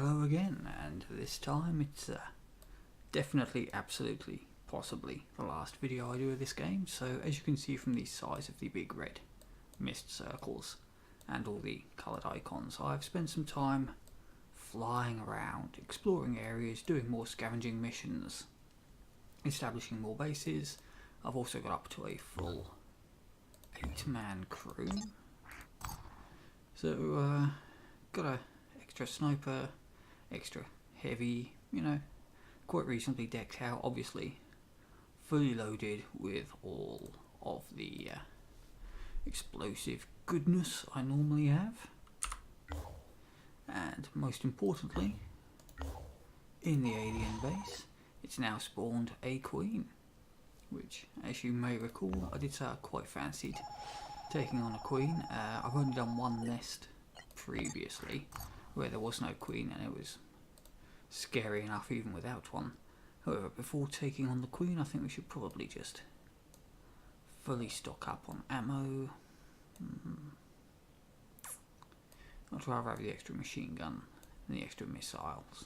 Hello again, and this time it's definitely, absolutely, possibly the last video I do of this game. So as you can see from the size of the big red mist circles and all the coloured icons, I've spent some time flying around, exploring areas, doing more scavenging missions, establishing more bases. I've also got up to a full 8-man crew. So got a extra sniper, extra heavy, quite reasonably decked out, obviously fully loaded with all of the explosive goodness I normally have. And most importantly, in the alien base, it's now spawned a queen, which, as you may recall, I did say I quite fancied taking on a queen. I've only done one nest previously where there was no queen, and it was scary enough even without one. However, before taking on the queen, I think we should probably just fully stock up on ammo. I'd rather have the extra machine gun and the extra missiles.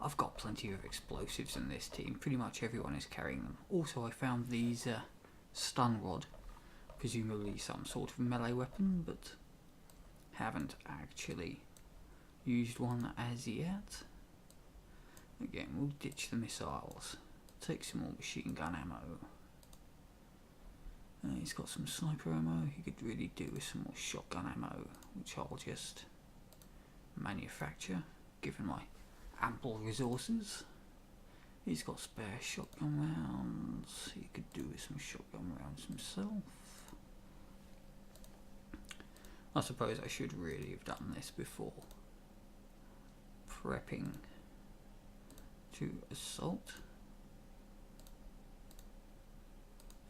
I've got plenty of explosives in this team. Pretty much everyone is carrying them. Also, I found these stun rod, presumably some sort of melee weapon, but haven't actually used one as yet. Again, we'll ditch the missiles, take some more machine gun ammo. He's got some sniper ammo. He could really do with some more shotgun ammo, which I'll just manufacture given my ample resources. He's got spare shotgun rounds. He could do with some shotgun rounds himself. I suppose I should really have done this before prepping to assault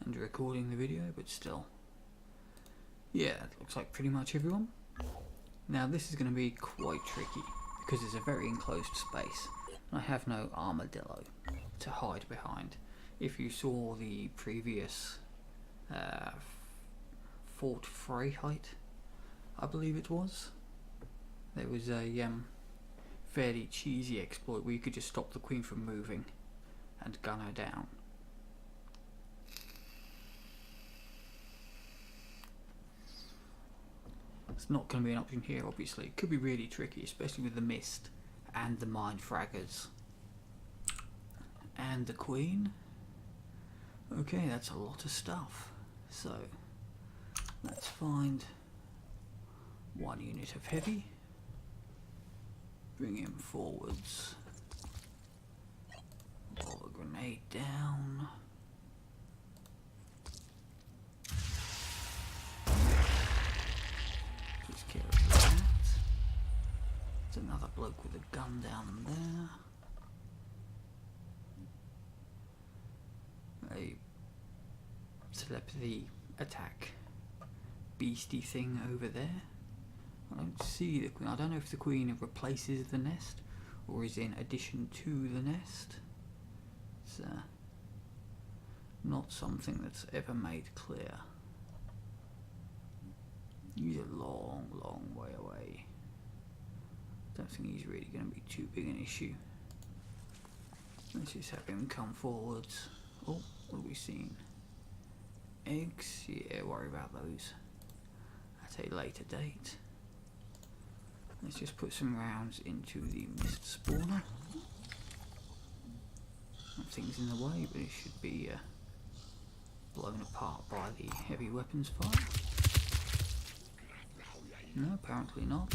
and recording the video, but still. Yeah, it looks like pretty much everyone. Now this is going to be quite tricky because it's a very enclosed space and I have no armadillo to hide behind. If you saw the previous Fort Freiheit, I believe it was, there was a fairly cheesy exploit where you could just stop the queen from moving and gun her down. It's not going to be an option here, obviously. It could be really tricky, especially with the mist and the mind fraggers and the queen. Okay, that's a lot of stuff. So let's find one unit of heavy, bring him forwards, roll a grenade down. Takes care of that. There's another bloke with a gun down there. A telepathy attack beastie thing over there. I don't see the queen. I don't know if the queen replaces the nest or is in addition to the nest. It's not something that's ever made clear. He's a long, long way away. Don't think he's really going to be too big an issue. Let's just have him come forwards. Oh, what have we seen? Eggs? Yeah, worry about those at a later date. Let's just put some rounds into the mist spawner. Nothing's in the way, but it should be blown apart by the heavy weapons fire. No, apparently not.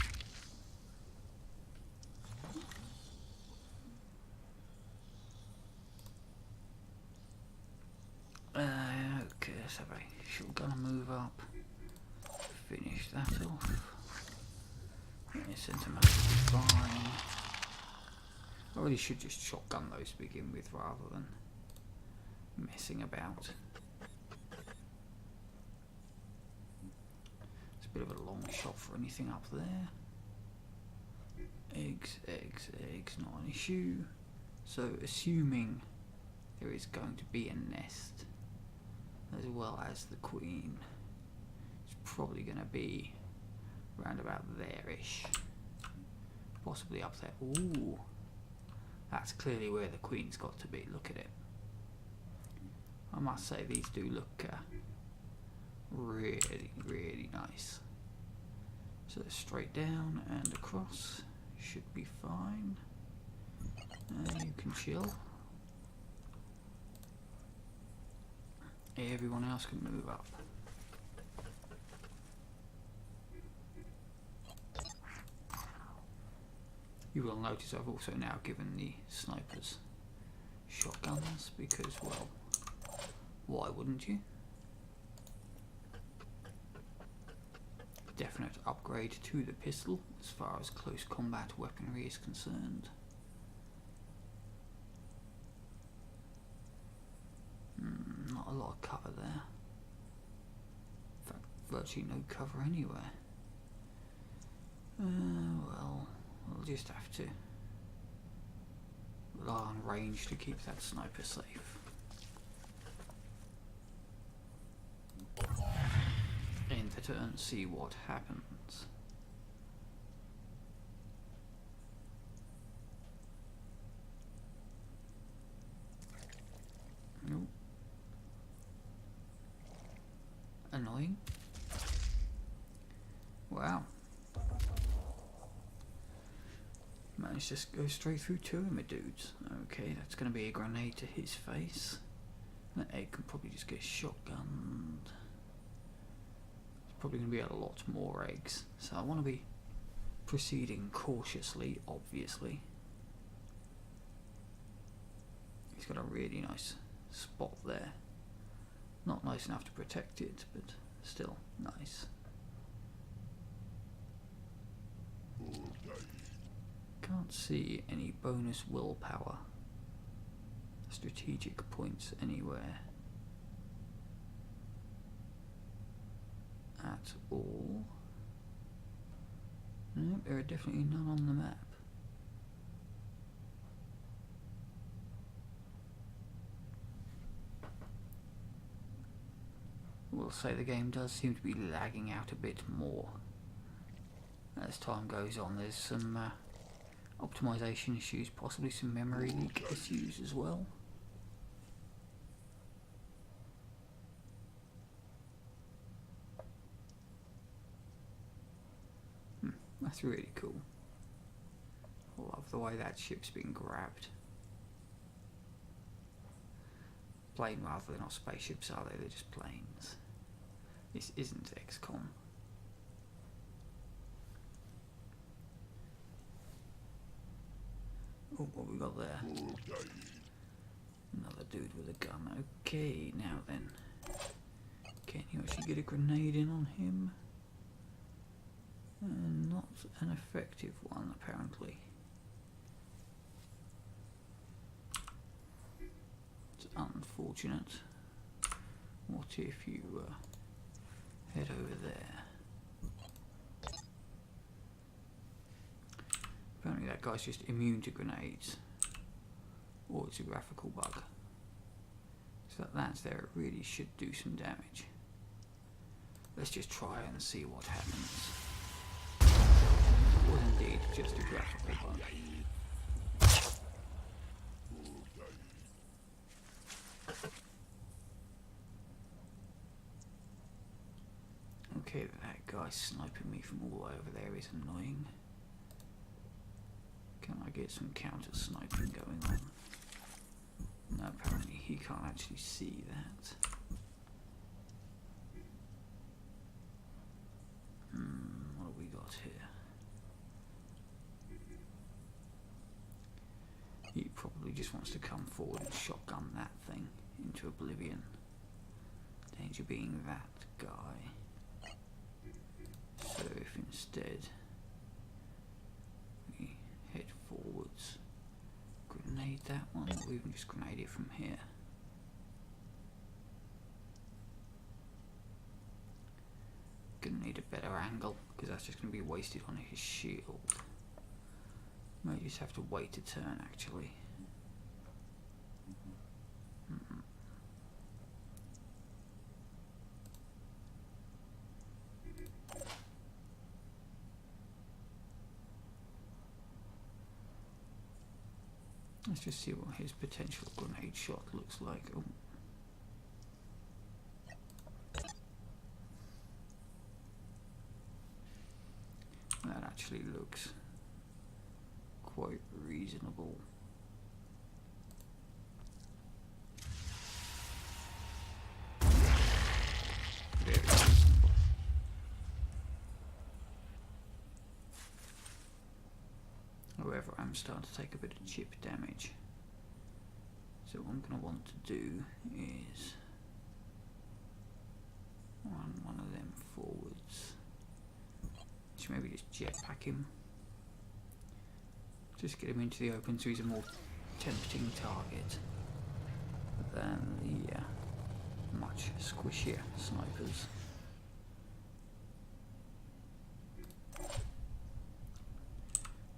Okay, let's have a shotgun move up. Finish that off. Sentiment fine. I really should just shotgun those to begin with rather than messing about. It's a bit of a long shot for anything up there. Eggs, eggs, eggs, not an issue. So assuming there is going to be a nest as well as the queen, it's probably going to be round about there-ish. possibly up there. Ooh, that's clearly where the queen's got to be. Look at it. I must say these do look really, really nice. So straight down and across should be fine. And you can chill. Everyone else can move up. You will notice I've also now given the snipers shotguns because, well, why wouldn't you? Definite upgrade to the pistol as far as close combat weaponry is concerned. Not a lot of cover there. In fact, virtually no cover anywhere. Well, we'll just have to rely on range to keep that sniper safe. End the turn, see what happens. Nope. Annoying. Wow. Managed to go straight through two of my dudes. Okay, that's going to be a grenade to his face. That egg can probably just get shotgunned. There's probably going to be a lot more eggs. So I want to be proceeding cautiously, obviously. He's got a really nice spot there. Not nice enough to protect it, but still nice. Can't see any bonus willpower strategic points anywhere at all. Nope, there are definitely none on the map. We'll say the game does seem to be lagging out a bit more as time goes on. There's some optimization issues, possibly some memory leak issues as well. That's really cool. I love the way that ship's been grabbed. Plane rather, they're not spaceships, are they? They're just planes. This isn't XCOM. Oh, what we got there? Another dude with a gun. Okay, now then. Can you actually get a grenade in on him? Not an effective one, apparently. It's unfortunate. What if you head over there? Apparently that guy's just immune to grenades. Or it's a graphical bug. So that lands there, it really should do some damage. Let's just try and see what happens. It was indeed just a graphical bug. Okay, that guy sniping me from all over there is annoying. Can I get some counter sniping going on? No, apparently he can't actually see that. What have we got here? He probably just wants to come forward and shotgun that thing into oblivion. Danger being that guy. So if instead we head forwards, grenade that one, or even just grenade it from here. Gonna need a better angle because that's just gonna be wasted on his shield. Might just have to wait a turn actually. Let's just see what his potential grenade shot looks like. Oh. That actually looks quite reasonable. Very reasonable. However, I'm starting to take a bit of chip damage. So what I'm going to want to do is run one of them forwards. Just maybe just jetpack him. Just get him into the open so he's a more tempting target than the much squishier snipers.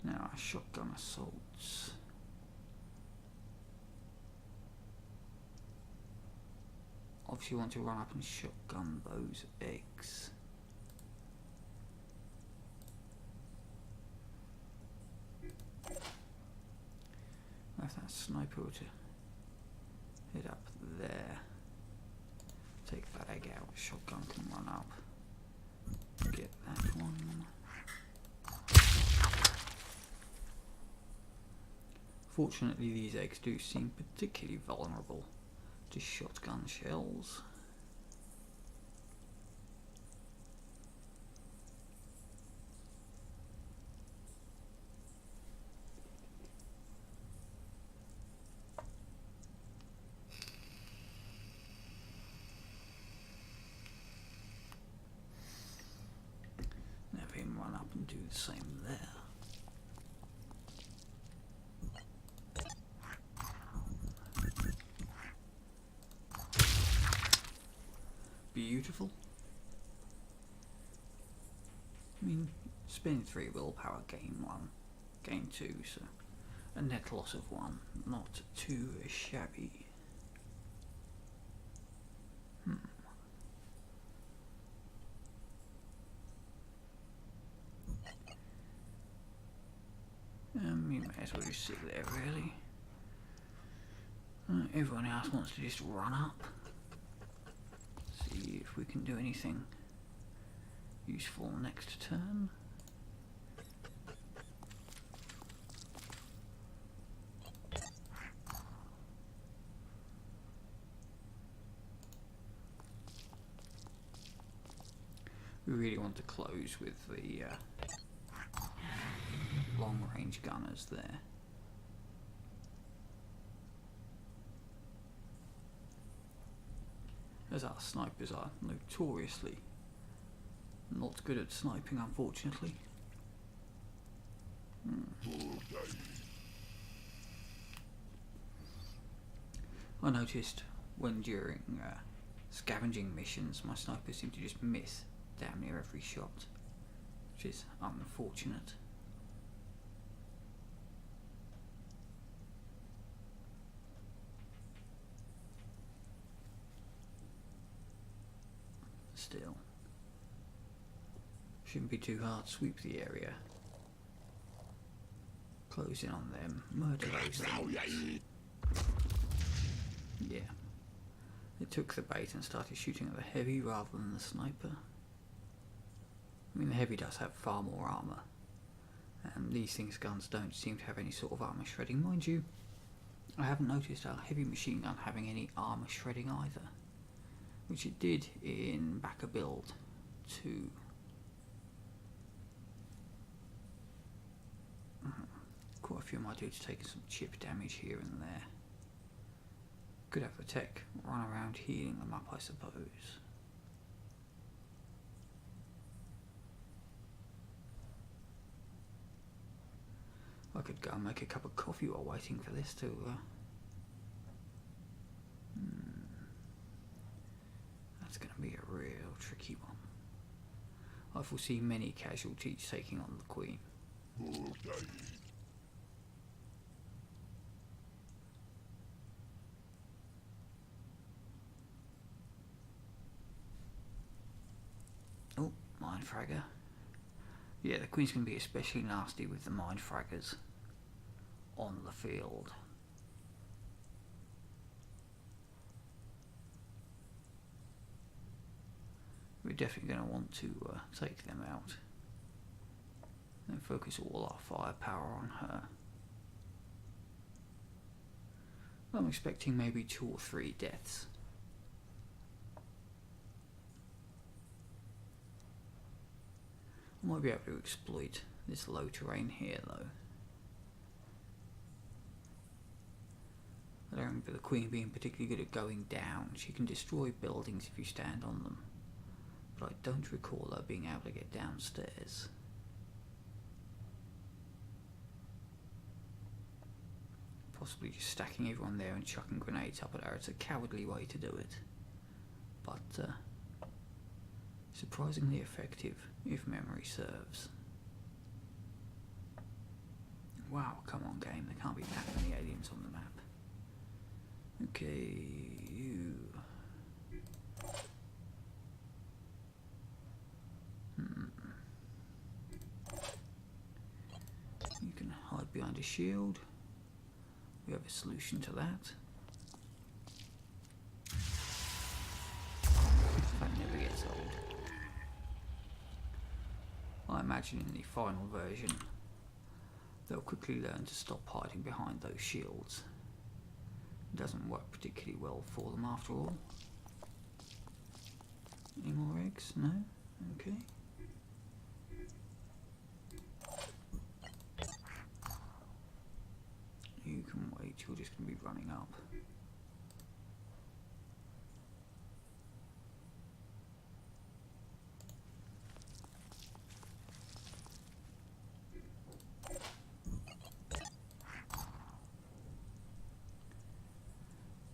Now our shotgun assaults. Obviously want to run up and shotgun those eggs. If that sniper were to head up there, take that egg out, shotgun can run up, get that one. Fortunately, these eggs do seem particularly vulnerable to shotgun shells. Have him run up and do the same there. Beautiful. I mean, spend 3 willpower, gain 1, gain 2, so a net loss of 1, not too shabby. You may as well just sit there, really. Everyone else wants to just run up. See if we can do anything useful next turn. We really want to close with the long range gunners there. As our snipers are notoriously not good at sniping, unfortunately. I noticed when during scavenging missions, my snipers seem to just miss damn near every shot, which is unfortunate. Still, shouldn't be too hard to sweep the area. Close in on them, murder those things. Yeah, it took the bait and started shooting at the heavy rather than the sniper. I mean, the heavy does have far more armour, and these things' guns don't seem to have any sort of armour shredding. Mind you, I haven't noticed our heavy machine gun having any armour shredding either, which it did in Backer Build 2. Quite a few of my dudes taking some chip damage here and there. Could have the tech run around healing them up, I suppose. I could go and make a cup of coffee while waiting for this to That's going to be a real tricky one. I foresee many casualties taking on the Queen. Oh, Mindfragger. Yeah, the Queen's going to be especially nasty with the Mindfraggers on the field. we're definitely going to want to take them out and focus all our firepower on her. I'm expecting maybe 2 or 3 deaths. I might be able to exploit this low terrain here though. I don't remember the Queen being particularly good at going down. She can destroy buildings if you stand on them, but I don't recall her being able to get downstairs. Possibly just stacking everyone there and chucking grenades up at her. It's a cowardly way to do it, but surprisingly effective if memory serves. Wow, come on game, there can't be that many aliens on the map. Okay, you. You can hide behind a shield. We have a solution to that. That never gets old. I imagine in the final version they'll quickly learn to stop hiding behind those shields. It doesn't work particularly well for them after all. Any more eggs? No? Okay. You can wait, you're just going to be running up.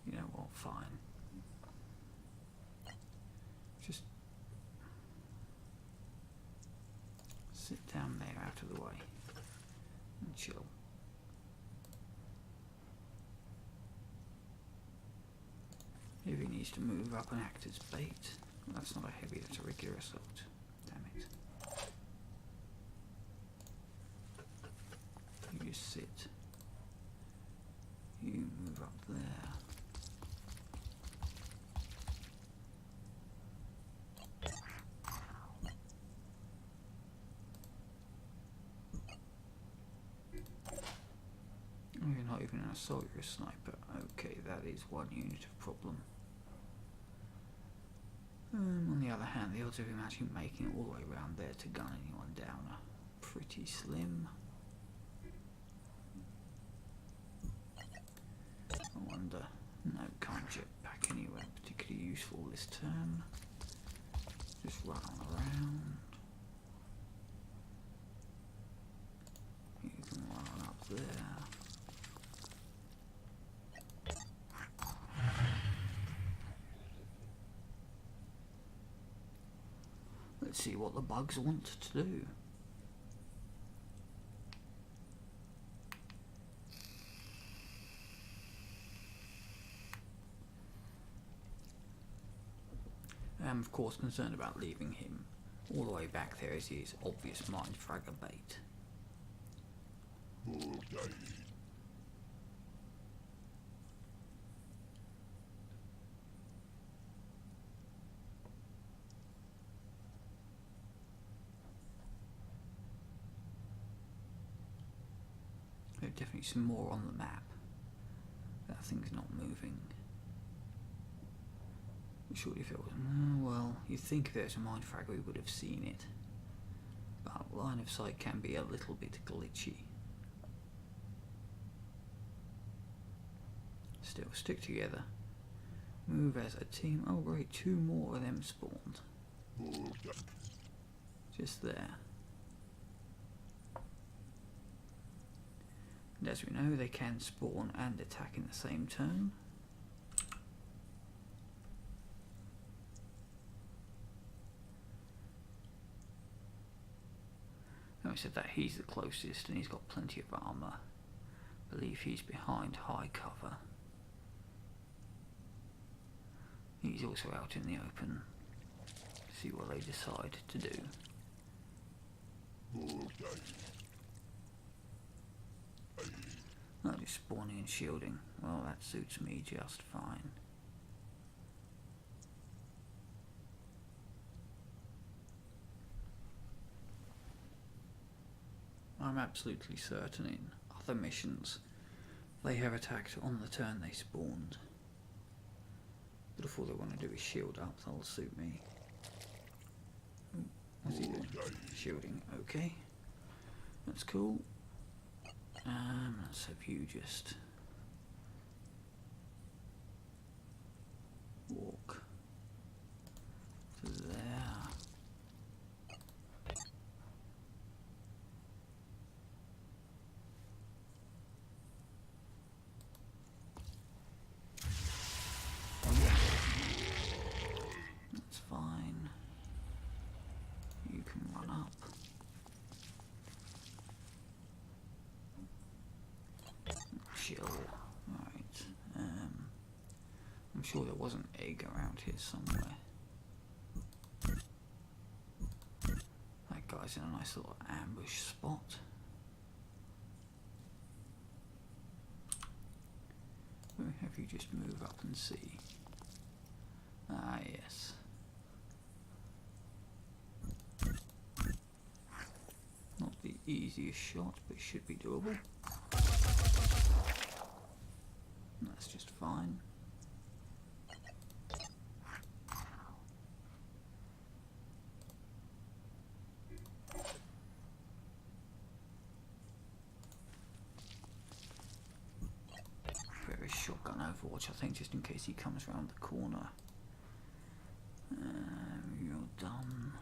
You know what, fine. Just sit down there out of the way and chill. Heavy needs to move up and act as bait. Well, that's not a heavy, that's a regular assault. Damn it. You just sit. You move up there. Oh, you're not even an assault, you're a sniper. Okay, that is one unit of problem. On the other hand, the odds of him actually making it all the way around there to gun anyone down are pretty slim. I wonder, no, can't jet back anywhere particularly useful this turn. Just run on around. You can run up there. Let's see what the bugs want to do. I'm of course concerned about leaving him all the way back there as he is obvious mind fragger bait. Okay. There's definitely some more on the map. That thing's not moving. Surely if it was, well, you'd think if there's a mind fragger we would have seen it. But line of sight can be a little bit glitchy. Still, stick together. Move as a team. Oh great, 2 more of them spawned. Okay. Just there. And as we know, they can spawn and attack in the same turn. I said that he's the closest and he's got plenty of armour. I believe he's behind high cover. He's also out in the open. See what they decide to do. Okay. Oh, just spawning and shielding. Well, that suits me just fine. I'm absolutely certain in other missions they have attacked on the turn they spawned. But if all they want to do is shield up, that'll suit me. What's he doing? Shielding, okay. That's cool. Let's have you just walk to there. That's fine. You can run up. Chill. Right. I'm sure there was an egg around here somewhere. That guy's in a nice little ambush spot. We'll have you just move up and see. Ah, yes. Not the easiest shot, but should be doable. That's just fine. Very shotgun Overwatch, I think, just in case he comes around the corner. You're done.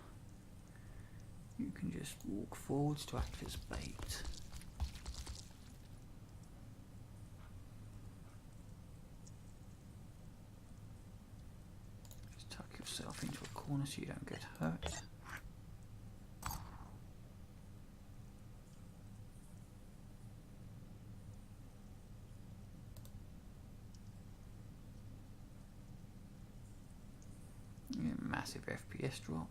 You can just walk forwards to act as bait. Just tuck yourself into a corner so you don't get hurt. Yeah, massive FPS drop.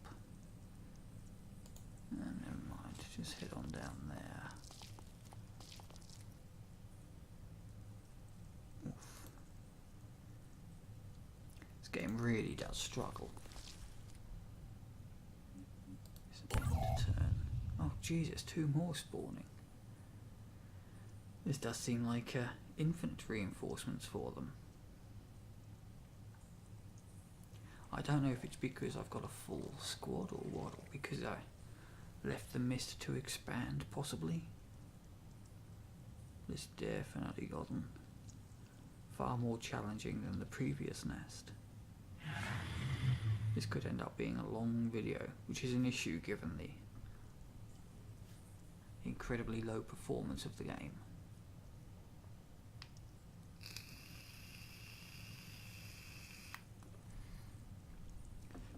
Never mind, just head on down there. Oof. This game really does struggle. It's about to turn. Oh Jesus, 2 more spawning. This does seem like infinite reinforcements for them. I don't know if it's because I've got a full squad or what, or because I left the mist to expand, possibly. This definitely gotten far more challenging than the previous nest. This could end up being a long video, which is an issue given the incredibly low performance of the game.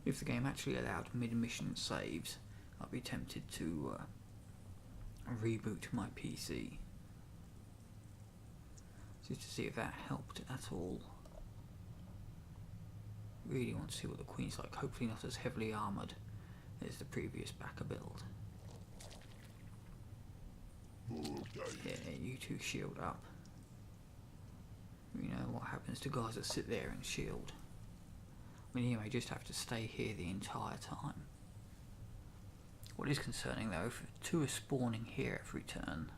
If the game actually allowed mid-mission saves, I'd be tempted to reboot my PC, just to see if that helped at all. Really want to see what the Queen's like, hopefully not as heavily armoured as the previous backer build. Yeah, you two shield up. You know what happens to guys that sit there and shield. I mean, you may just have to stay here the entire time. What is concerning though, if 2 are spawning here every turn.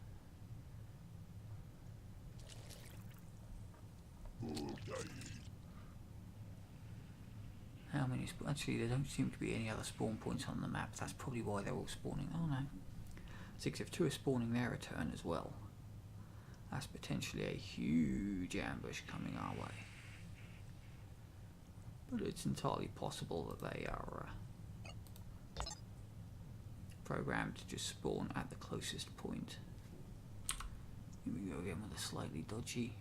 How many actually, there don't seem to be any other spawn points on the map. That's probably why they're all spawning. Oh no. 6, if 2 are spawning their return as well. That's potentially a huge ambush coming our way. But it's entirely possible that they are programmed to just spawn at the closest point. Here we go again with a slightly dodgy.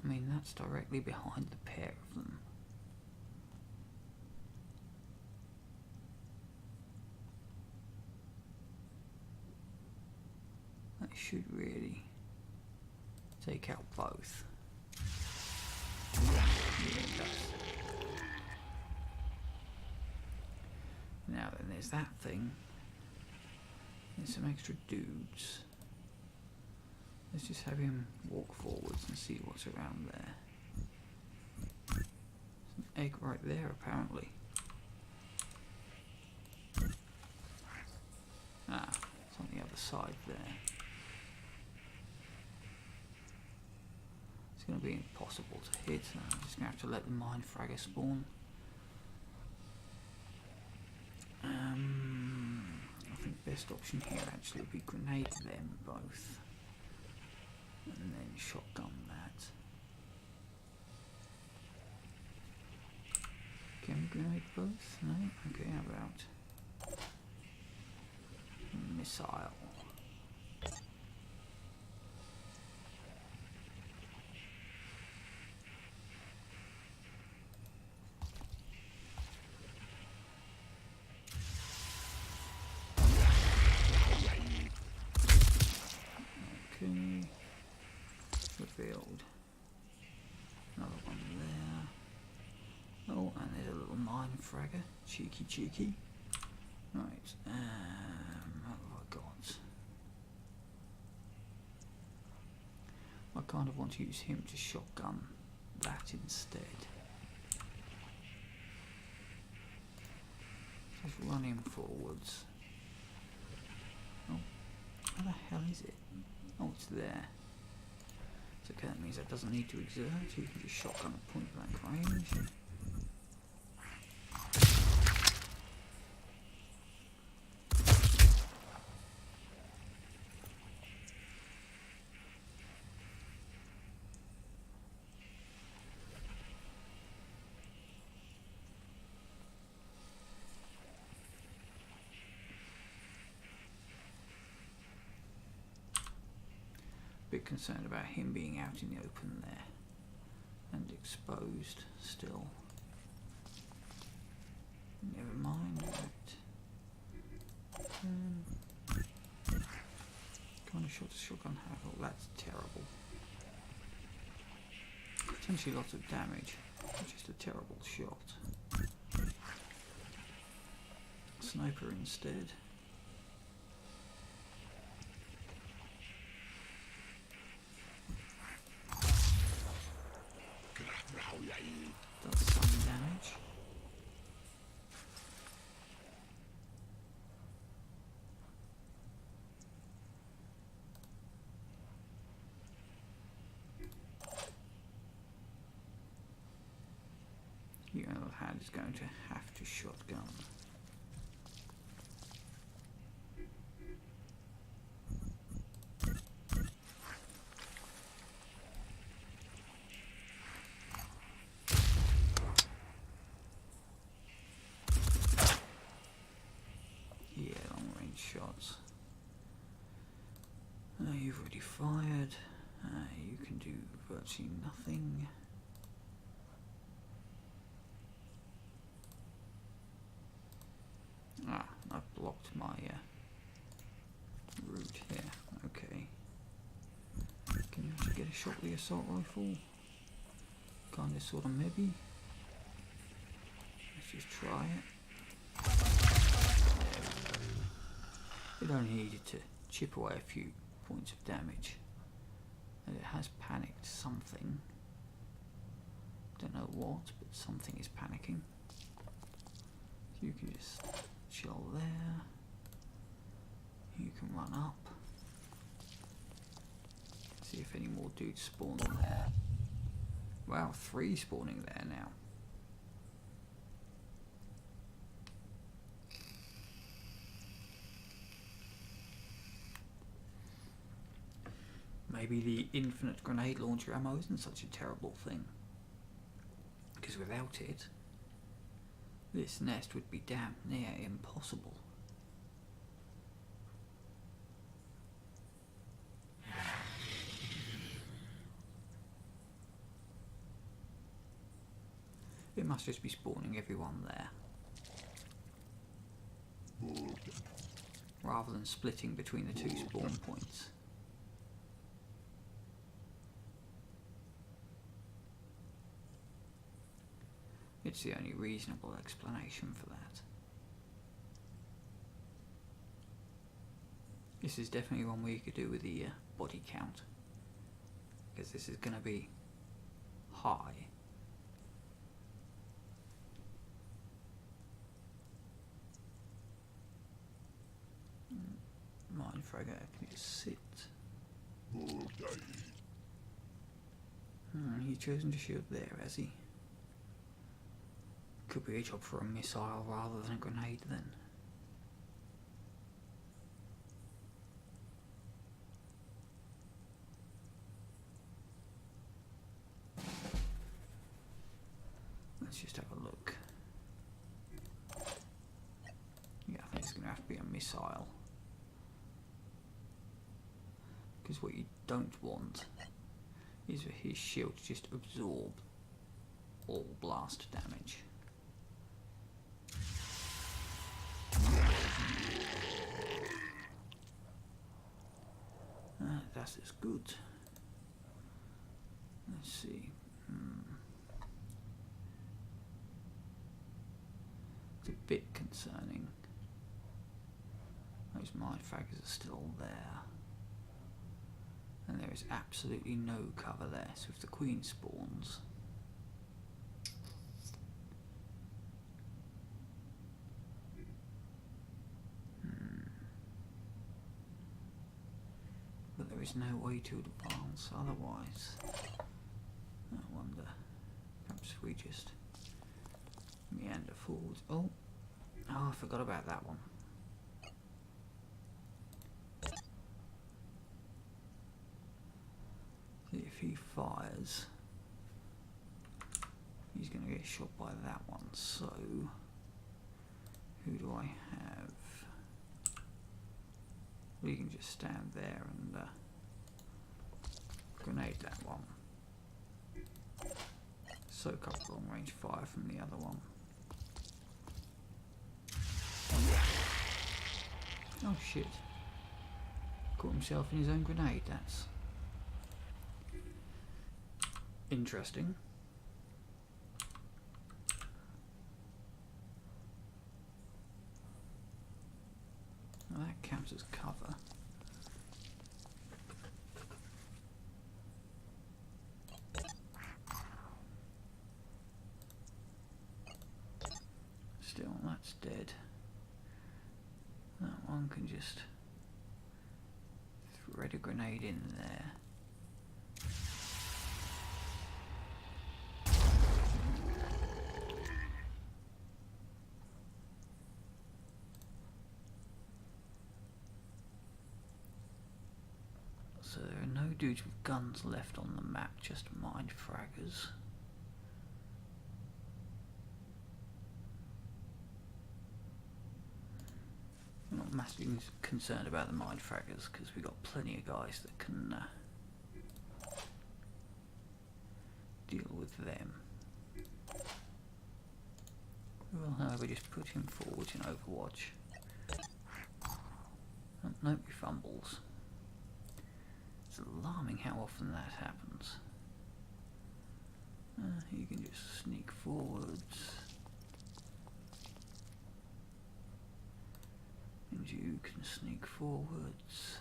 I mean, that's directly behind the pair of them. That should really take out both. Yeah, it does. Now then, there's that thing. There's some extra dudes. Let's just have him walk forwards and see what's around there. There's an egg right there, apparently. Ah, it's on the other side there. It's going to be impossible to hit. I'm just going to have to let the mine fragger spawn. I think best option here actually would be grenade them both. And then shotgun that. Can we grenade both? No? Okay, how about missile? Okay. Revealed. Another one there. Oh, and there's a little mine fragger. Cheeky, cheeky. Right, what have I got? I kind of want to use him to shotgun that instead. Just run him forwards. Oh, where the hell is it? Oh, it's there. So okay, that means that doesn't need to exert. You can just shotgun at point blank range. Bit concerned about him being out in the open there and exposed still. Never mind that. Kind of shot a shotgun have. Oh, that's terrible. Potentially lots of damage. Just a terrible shot. Sniper instead. Does some damage. The other hand is going to have to shotgun. Shots. You've already fired. You can do virtually nothing. Ah, I've blocked my route here. Okay. Can you actually get a shot with the assault rifle? Kinda, sorta, maybe. Let's just try it. It only needed to chip away a few points of damage, and it has panicked something. Don't know what, but something is panicking. So you can just chill there. You can run up. See if any more dudes spawn there. Wow, 3 spawning there now. Maybe the infinite grenade launcher ammo isn't such a terrible thing. Because without it, this nest would be damn near impossible. It must just be spawning everyone there. Rather than splitting between the 2 spawn points. It's the only reasonable explanation for that. This is definitely one where you could do with the body count. because this is going to be high. Mindfragger can just sit. He's chosen to shield there, has he? Could be a job for a missile rather than a grenade then. Let's just have a look. Yeah, I think it's going to have to be a missile. Because what you don't want is for his shield to just absorb all blast damage. That is good. Let's see. It's a bit concerning. Those mindfraggers are still there. And there is absolutely no cover there, so if the queen spawns... But there is no way to advance otherwise. I wonder, perhaps we just meander forward. Oh, I forgot about that one. If he fires, he's going to get shot by that one. So, who do I have? We can just stand there and grenade that one. Soak up long range fire from the other one. Oh shit. Caught himself in his own grenade, that's interesting. Well, that counts as cover. Still, that's dead. That one can just thread a grenade in there. So there are no dudes with guns left on the map, just mindfraggers. I'm not massively concerned about the mindfraggers because we've got plenty of guys that can deal with them. We'll however just put him forward in Overwatch. Oh, nope, he fumbles. It's alarming how often that happens. You can just sneak forwards. And you can sneak forwards.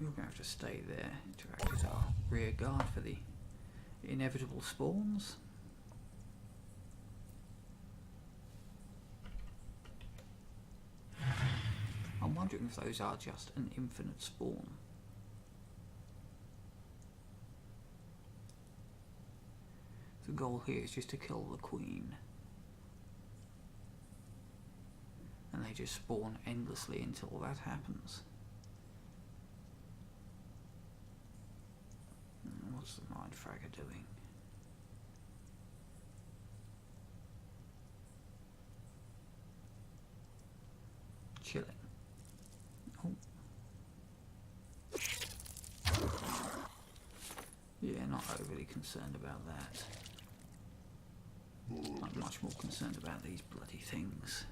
You're going to have to stay there to act as our rear guard for the inevitable spawns. I'm wondering if those are just an infinite spawn. The goal here is just to kill the queen. And they just spawn endlessly until that happens. What's the mindfragger doing? Chilling. Oh. Yeah, not overly concerned about that. I'm much more concerned about these bloody things.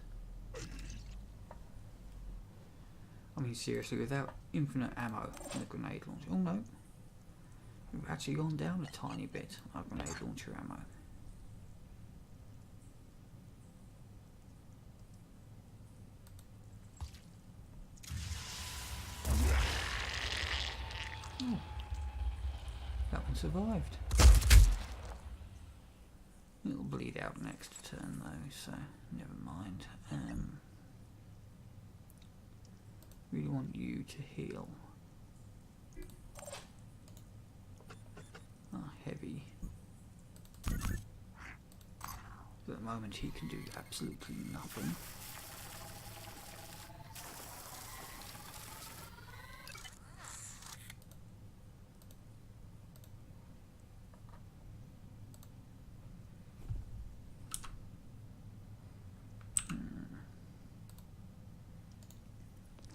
I mean, seriously, without infinite ammo and the grenade launcher. Oh no. We've actually gone down a tiny bit on our grenade launcher ammo. survived. It'll bleed out next turn though, so never mind. Really want you to heal. Heavy. At the moment he can do absolutely nothing.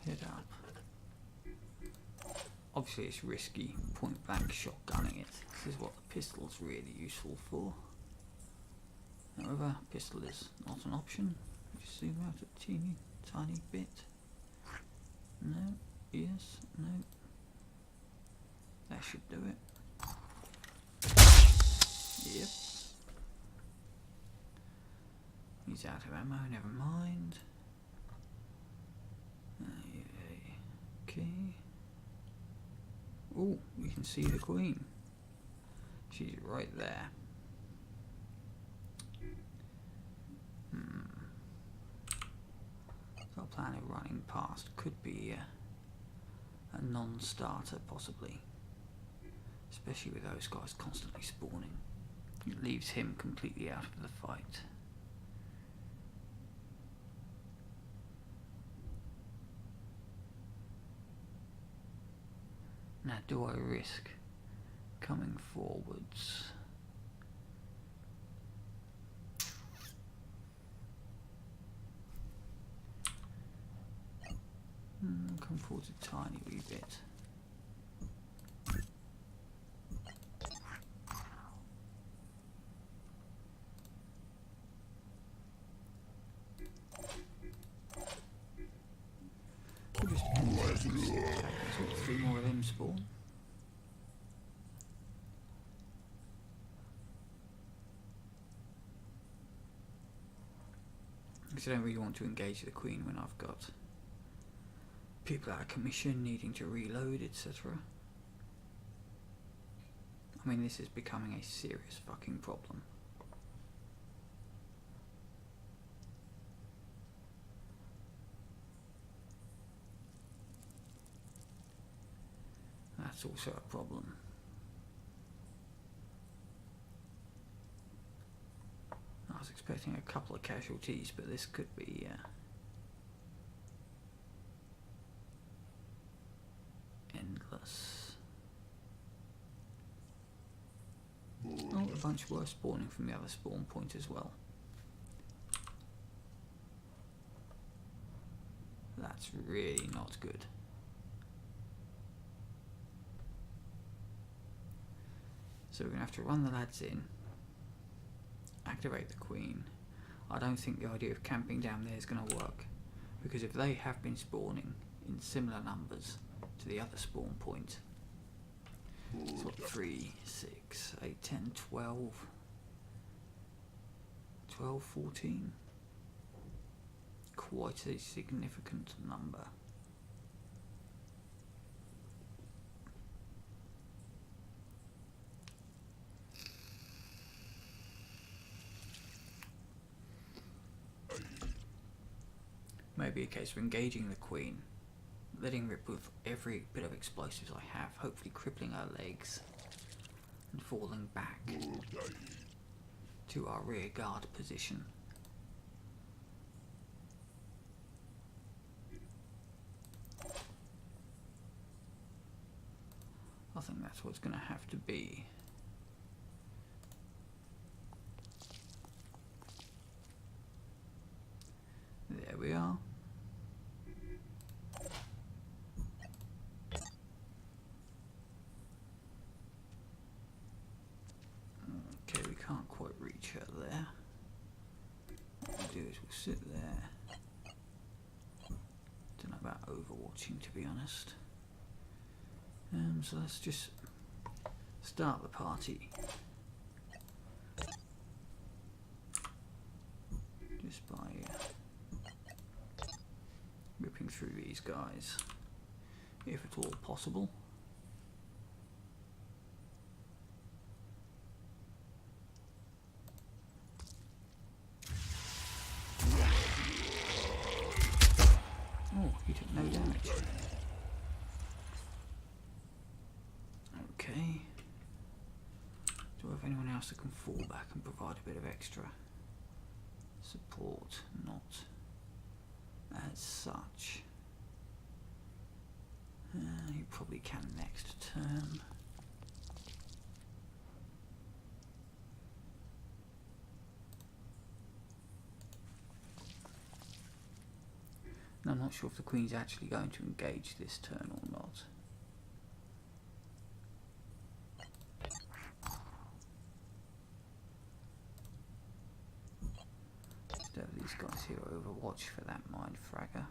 Head up. Obviously it's risky point blank shotgunning it. This is what the pistol's really useful for. However, pistol is not an option. Just zoom out a teeny tiny bit. No, yes, no. That should do it. Yep. He's out of ammo, never mind. Okay. Oh, you can see the queen. She's right there. Got a plan of running past. Could be a non-starter, possibly. Especially with those guys constantly spawning. It leaves him completely out of the fight. Now, do I risk coming forwards? Come forwards a tiny wee bit. We'll just three more of them spawn. Because I don't really want to engage the queen when I've got people out of commission needing to reload, etc. I mean, this is becoming a serious fucking problem. That's also a problem. I was expecting a couple of casualties, but this could be endless. Oh, a bunch were spawning from the other spawn point as well. That's really not good. So we're going to have to run the lads in, activate the queen. I don't think the idea of camping down there is going to work, because if they have been spawning in similar numbers to the other spawn point, it's what, 3, 6, 8, 10, 12, 12, 14. Quite a significant number. Maybe a case of engaging the queen, letting rip with every bit of explosives I have, hopefully crippling her legs, and falling back to our rear guard position. I think that's what it's going to have to be. There we are. Okay, we can't quite reach her there. What we'll do is we'll sit there. Don't know about overwatching, to be honest. So let's just start the party. Just by ripping through these guys, if at all possible. mouse that can fall back and provide a bit of extra support, not as such. You probably can next turn. And I'm not sure if the queen's actually going to engage this turn or not. These guys here overwatch for that mind fragger.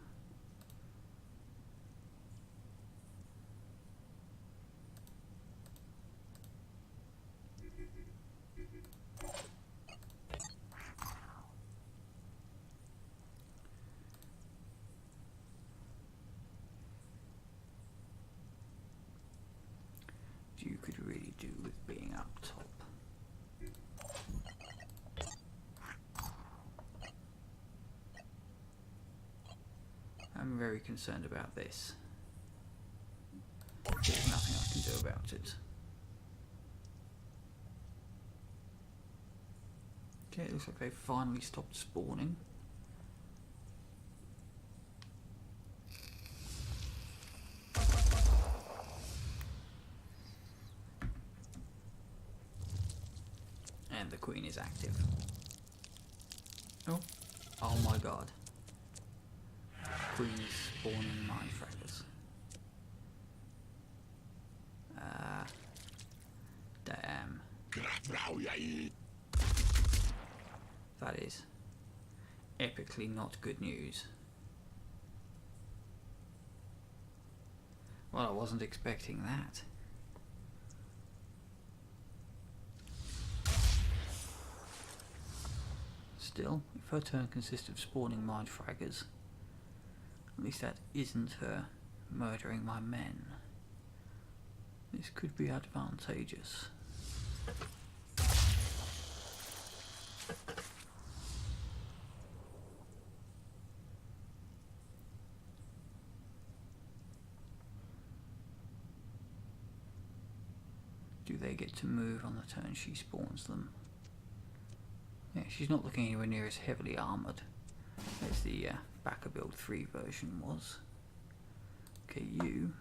You could really do with being up top. I'm very concerned about this. There's nothing I can do about it. Okay, it looks like they've finally stopped spawning. And the queen is active. Oh my god. Queen's spawning mind fraggers. Damn. That is epically not good news. Well, I wasn't expecting that. Still, if her turn consists of spawning mind fraggers, at least that isn't her murdering my men. This could be advantageous. Do they get to move on the turn she spawns them? Yeah, she's not looking anywhere near as heavily armoured as the Backer Build 3 version was. Okay, you.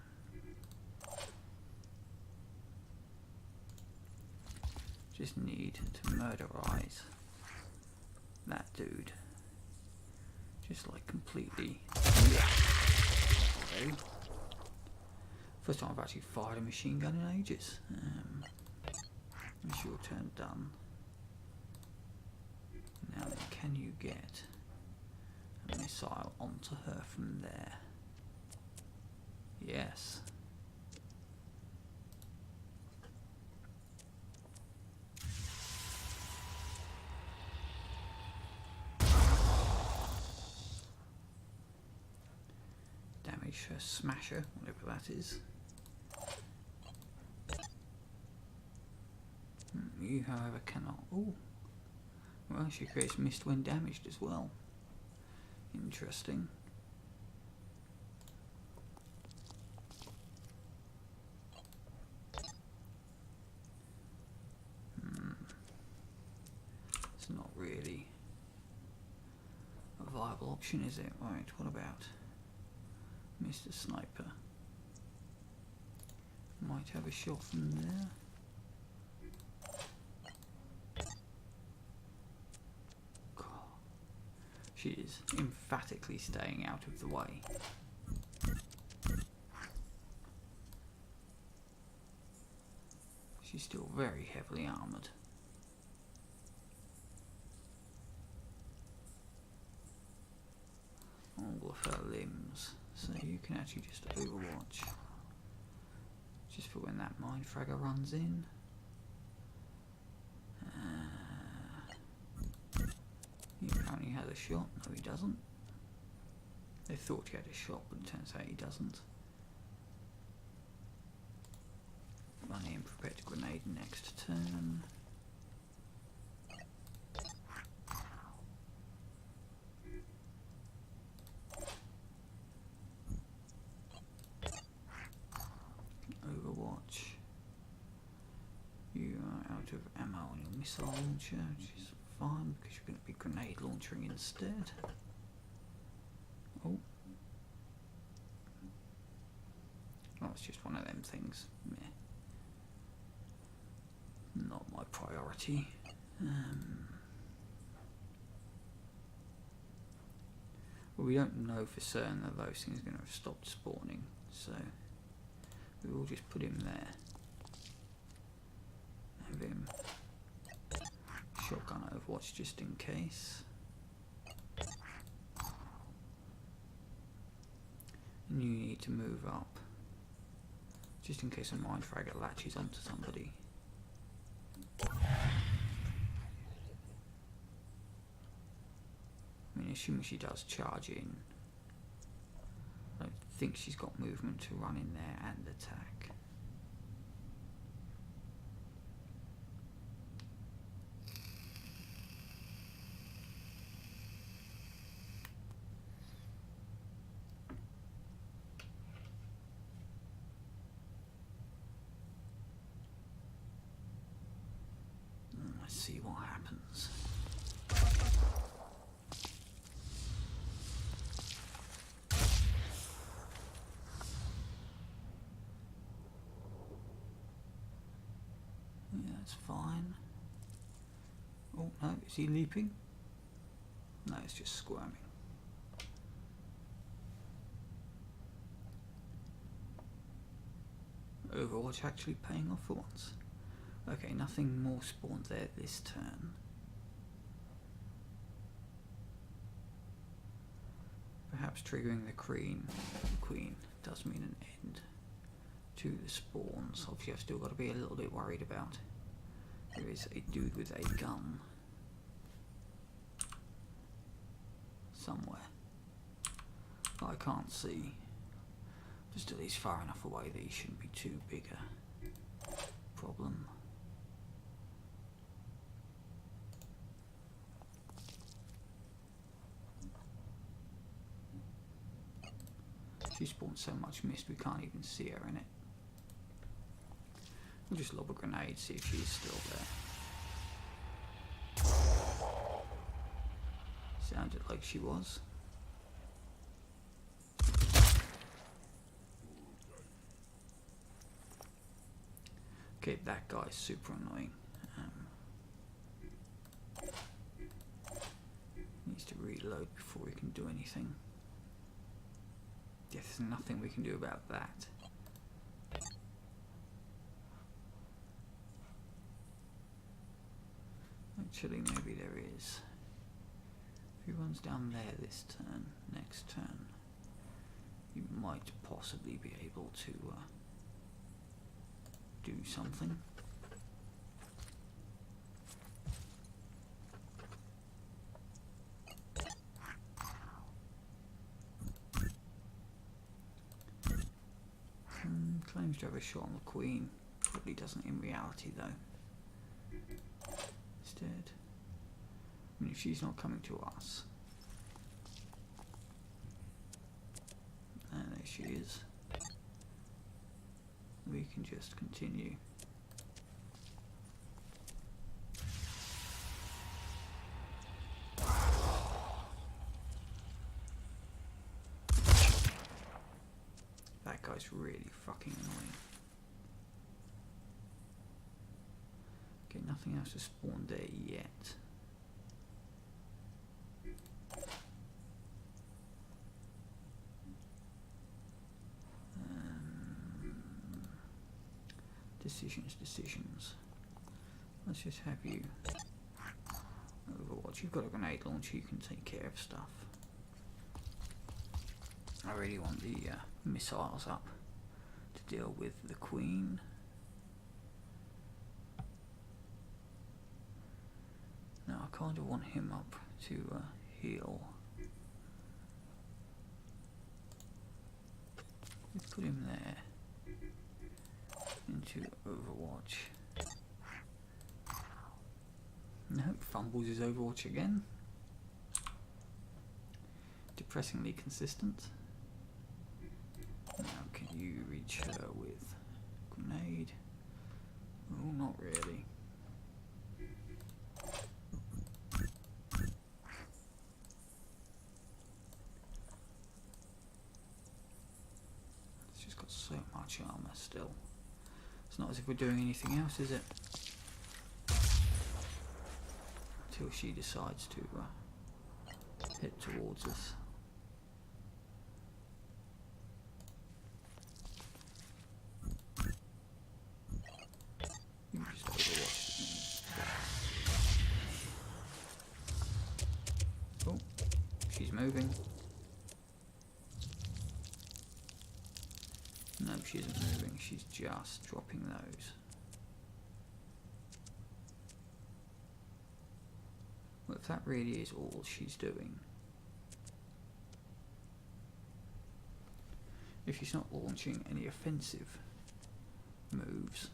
Just need to murderize that dude. Just like completely. Okay. First time I've actually fired a machine gun in ages. Is your turn done? Now then, can you get a missile onto her from there? Yes. Damage her smasher, whatever that is. You, however, cannot. Oh, well, she creates mist when damaged as well. Interesting. It's not really a viable option, is it? Right, what about Mr. Sniper? Might have a shot from there. She is emphatically staying out of the way. She's still very heavily armoured. All of her limbs, so you can actually just overwatch. Just for when that mind fragger runs in. He apparently has a shot. No, he doesn't. They thought he had a shot, but it turns out he doesn't. Run in, prepare to grenade next turn. Overwatch. You are out out of ammo on your missile launcher, which is fine because you're going to be grenade launchering instead. Oh. Oh, it's just one of them things. Meh. Not my priority. Well, we don't know for certain that those things are going to have stopped spawning, so we will just put him there. Have him shotgun Overwatch just in case. And you need to move up just in case a mind fragger latches onto somebody. I mean, assuming she does charge in, I don't think she's got movement to run in there and attack. Let's see what happens. Yeah, that's fine. Oh no, is he leaping? No, it's just squirming. Overwatch actually paying off for once. Okay, nothing more spawned there this turn. Perhaps triggering the queen does mean an end to the spawns. Obviously I've still got to be a little bit worried about. There is a dude with a gun somewhere that I can't see. But still he's far enough away that he shouldn't be too big a problem. She spawned so much mist we can't even see her in it. We'll just lob a grenade, see if she's still there. Sounded like she was. Okay, that guy's super annoying. Needs to reload before we can do anything. There's nothing we can do about that. Actually, maybe there is. If he runs down there this turn, next turn, you might possibly be able to do something. Claims to have a shot on the queen. Probably doesn't in reality though. Instead, I mean, if she's not coming to us, and there she is, we can just continue. That guy's really fucking annoying. Okay, nothing else has spawned there yet. Decisions. Let's just have you Overwatch. You've got a grenade launcher, you can take care of stuff. I really want the missiles up to deal with the queen. Now I kind of want him up to heal. Let's put him there. Into Overwatch. No, fumbles his Overwatch again. Depressingly consistent. Now can you reach her with grenade? Oh, not really. It's not as if we're doing anything else, is it? Until she decides to head towards us. You can just overwatch it. Oh, she's moving. No, she isn't moving, she's just dropping those. Well, if that really is all she's doing, if she's not launching any offensive moves,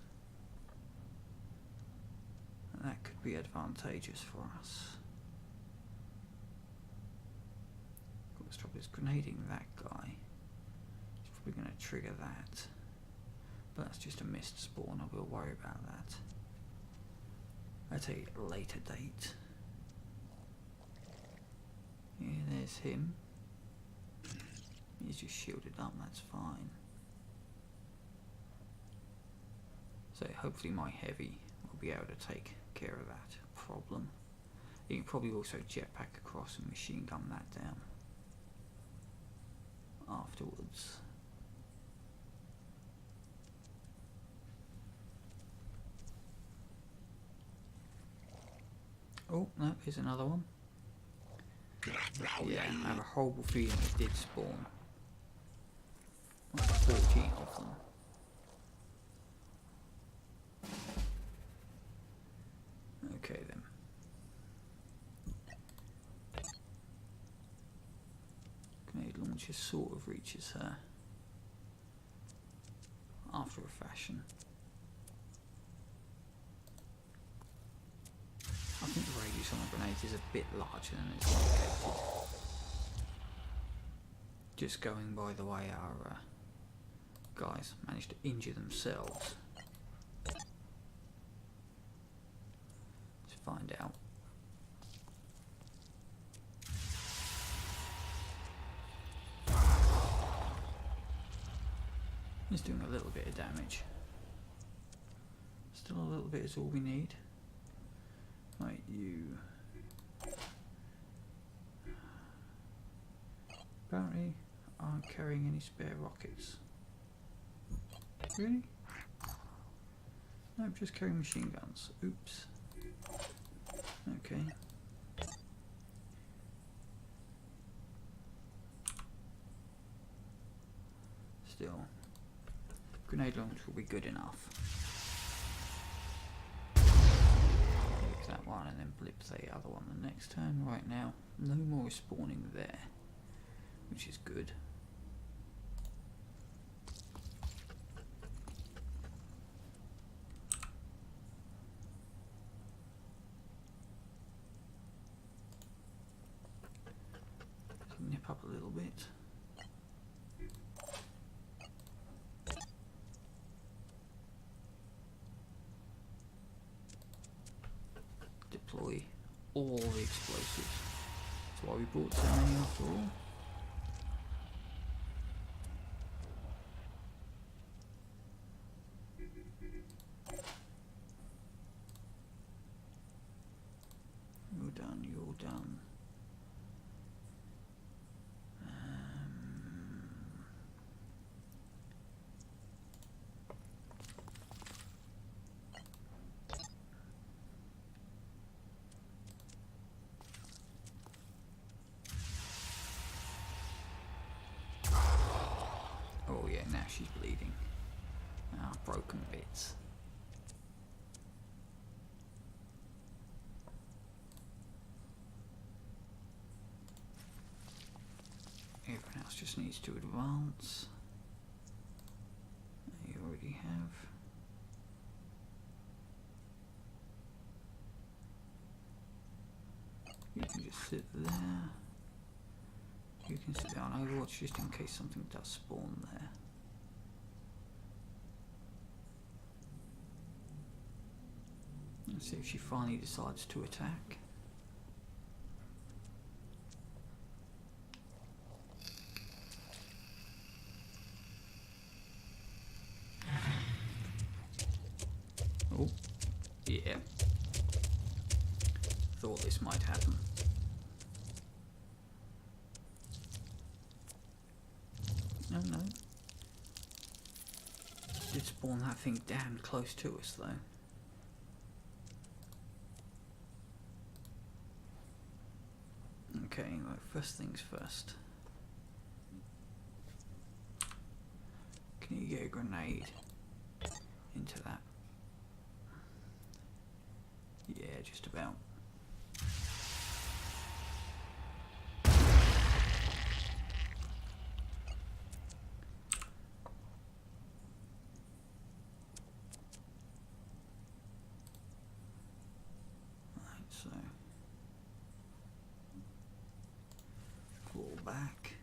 that could be advantageous for us. What's trouble is grenading that guy. We're going to trigger that, but that's just a missed spawn. I will worry about that at a later date. Yeah, there's him. He's just shielded up, that's fine. So hopefully my heavy will be able to take care of that problem. You can probably also jetpack across and machine gun that down afterwards. Oh, no, here's another one. Yeah, I have a horrible feeling it did spawn. Like 14 of them. Okay then. Grenade launcher sort of reaches her after a fashion. I think the radius on the grenades is a bit larger than it's indicated. Just going by the way our guys managed to injure themselves. Let's find out. It's doing a little bit of damage. Still a little bit is all we need. Right, you. Apparently aren't carrying any spare rockets. Really? Nope, just carrying machine guns. Oops. Okay. Still, grenade launch will be good enough. That one and then blip the other one the next turn. Right now, no more is spawning there, which is good. Nip up a little bit. Deploy all the explosives. That's why we bought so many after all. You're done, you're done. Oh yeah, now she's bleeding. Ah, broken bits. Everyone else just needs to advance. You already have. You can just sit there. You can sit down Overwatch just in case something does spawn there. Let's see if she finally decides to attack. Oh, yeah. Thought this might happen. No, no. Did spawn that thing damn close to us, though. Okay, right, first things first. Can you get a grenade into that? Yeah, just about. Right, so fall back.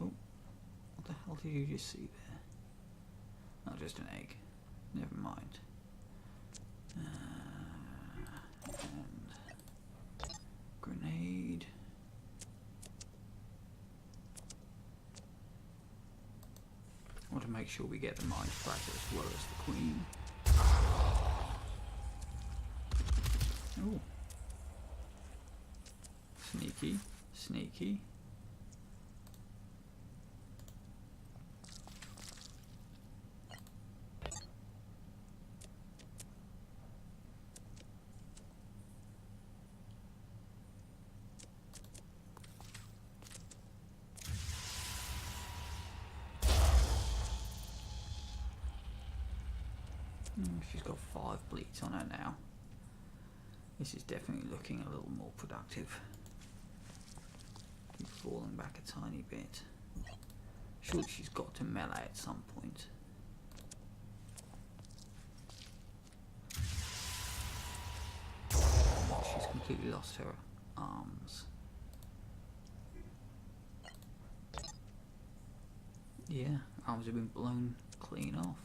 Oh, what the hell did you just see there? Not just an egg. Never mind. And grenade. I want to make sure we get the mind fragger as well as the queen. Oh. Sneaky, sneaky. She's got 5 bleeds on her now. This is definitely looking a little more productive. Keep falling back a tiny bit. Surely she's got to melee at some point. She's completely lost her arms. Yeah, arms have been blown clean off.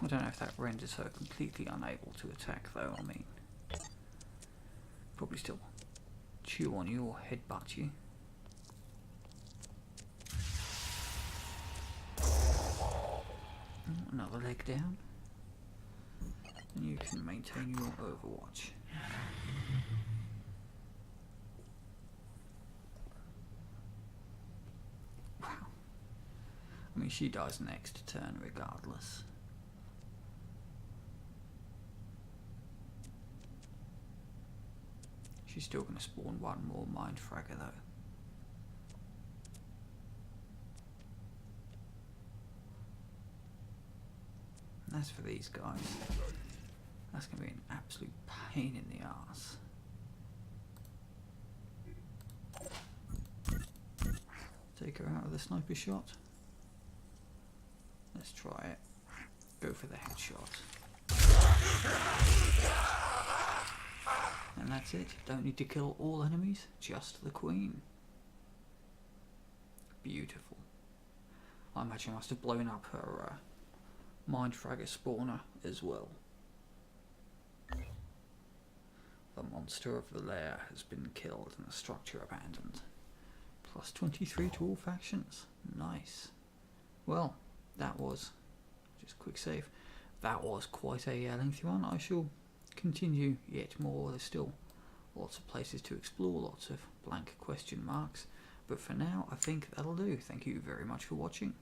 I don't know if that renders her completely unable to attack though. I mean, probably still chew on you or headbutt you. Another leg down. And you can maintain your overwatch. Wow. I mean, she dies next turn regardless. She's still going to spawn one more mind fragger though. And as for these guys, that's going to be an absolute pain in the arse. Take her out of the sniper shot. Let's try it. Go for the headshot. And that's it. Don't need to kill all enemies, just the queen. Beautiful. I imagine I must have blown up her mind fragger spawner as well. The monster of the lair has been killed and the structure abandoned. Plus 23 to all factions. Nice. Well, that was, just quick save, that was quite a lengthy one. I shall continue yet more. There's still lots of places to explore, lots of blank question marks. But for now, I think that'll do. Thank you very much for watching.